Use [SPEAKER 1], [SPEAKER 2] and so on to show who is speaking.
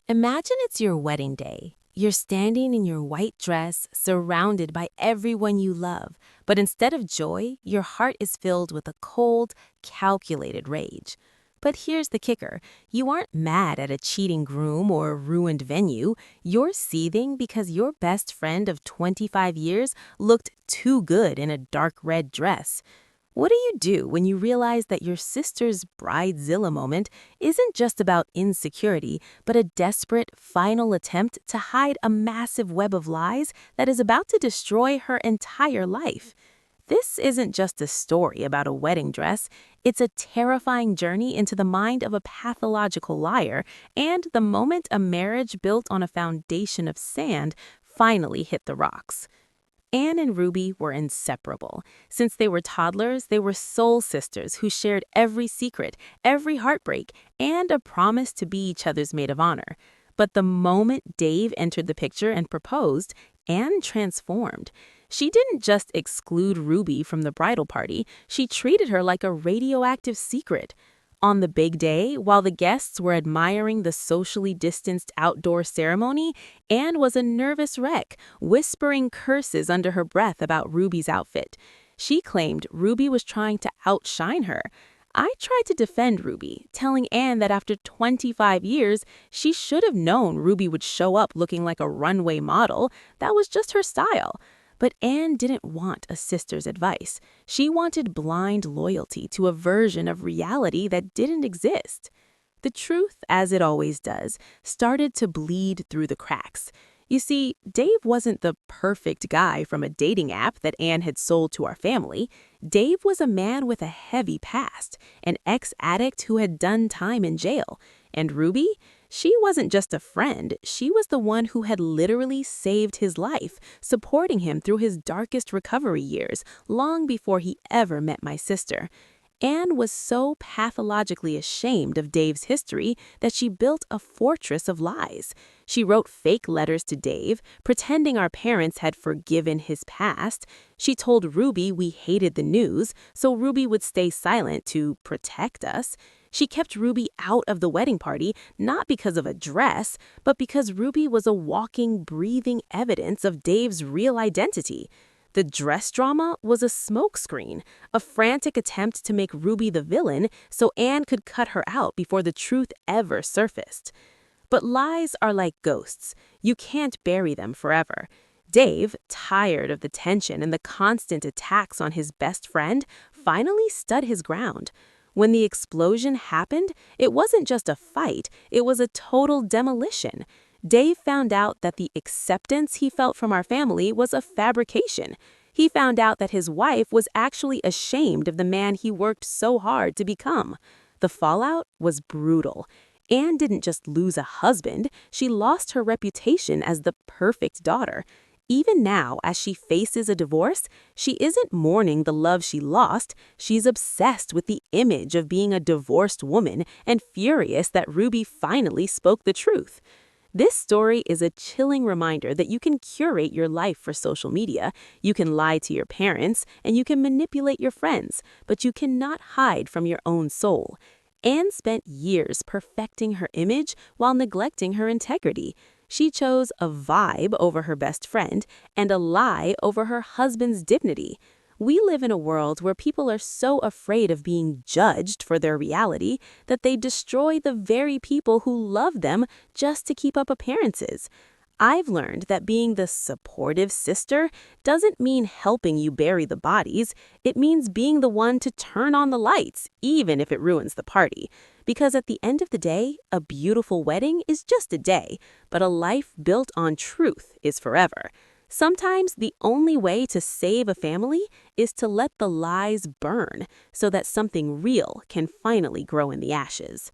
[SPEAKER 1] Imagine it's your wedding day. You're standing in your white dress, surrounded by everyone you love, but instead of joy, your heart is filled with a cold, calculated rage. But here's the kicker. You aren't mad at a cheating groom or a ruined venue. You're seething because your best friend of 25 years looked too good in a dark red dress. What do when you realize that your sister's Bridezilla moment isn't just about insecurity, but a desperate, final attempt to hide a massive web of lies that is about to destroy her entire life? This isn't just a story about a wedding dress, it's a terrifying journey into the mind of a pathological liar and the moment a marriage built on a foundation of sand finally hit the rocks. Anne and Ruby were inseparable. Since they were toddlers, they were soul sisters who shared every secret, every heartbreak, and a promise to be each other's maid of honor. But the moment Dave entered the picture and proposed, Anne transformed. She didn't just exclude Ruby from the bridal party, she treated her like a radioactive secret. On the big day, while the guests were admiring the socially distanced outdoor ceremony, Anne was a nervous wreck, whispering curses under her breath about Ruby's outfit. She claimed Ruby was trying to outshine her. I tried to defend Ruby, telling Anne that after 25 years, she should have known Ruby would show up looking like a runway model. That was just her style. But Anne didn't want a sister's advice. She wanted blind loyalty to a version of reality that didn't exist. The truth, as it always does, started to bleed through the cracks. You see, Dave wasn't the perfect guy from a dating app that Anne had sold to our family. Dave was a man with a heavy past, an ex-addict who had done time in jail. And Ruby? She wasn't just a friend, she was the one who had literally saved his life, supporting him through his darkest recovery years, long before he ever met my sister. Anne was so pathologically ashamed of Dave's history that she built a fortress of lies. She wrote fake letters to Dave, pretending our parents had forgiven his past. She told Ruby we hated the news, so Ruby would stay silent to protect us. She kept Ruby out of the wedding party, not because of a dress, but because Ruby was a walking, breathing evidence of Dave's real identity. The dress drama was a smokescreen, a frantic attempt to make Ruby the villain so Anne could cut her out before the truth ever surfaced. But lies are like ghosts. You can't bury them forever. Dave, tired of the tension and the constant attacks on his best friend, finally stood his ground. When the explosion happened, it wasn't just a fight, it was a total demolition. Dave found out that the acceptance he felt from our family was a fabrication. He found out that his wife was actually ashamed of the man he worked so hard to become. The fallout was brutal. Anne didn't just lose a husband, she lost her reputation as the perfect daughter. Even now, as she faces a divorce, she isn't mourning the love she lost, she's obsessed with the image of being a divorced woman and furious that Ruby finally spoke the truth. This story is a chilling reminder that you can curate your life for social media, you can lie to your parents, and you can manipulate your friends, but you cannot hide from your own soul. Anne spent years perfecting her image while neglecting her integrity. She chose a vibe over her best friend and a lie over her husband's dignity. We live in a world where people are so afraid of being judged for their reality that they destroy the very people who love them just to keep up appearances. I've learned that being the supportive sister doesn't mean helping you bury the bodies. It means being the one to turn on the lights, even if it ruins the party. Because at the end of the day, a beautiful wedding is just a day, but a life built on truth is forever. Sometimes the only way to save a family is to let the lies burn so that something real can finally grow in the ashes.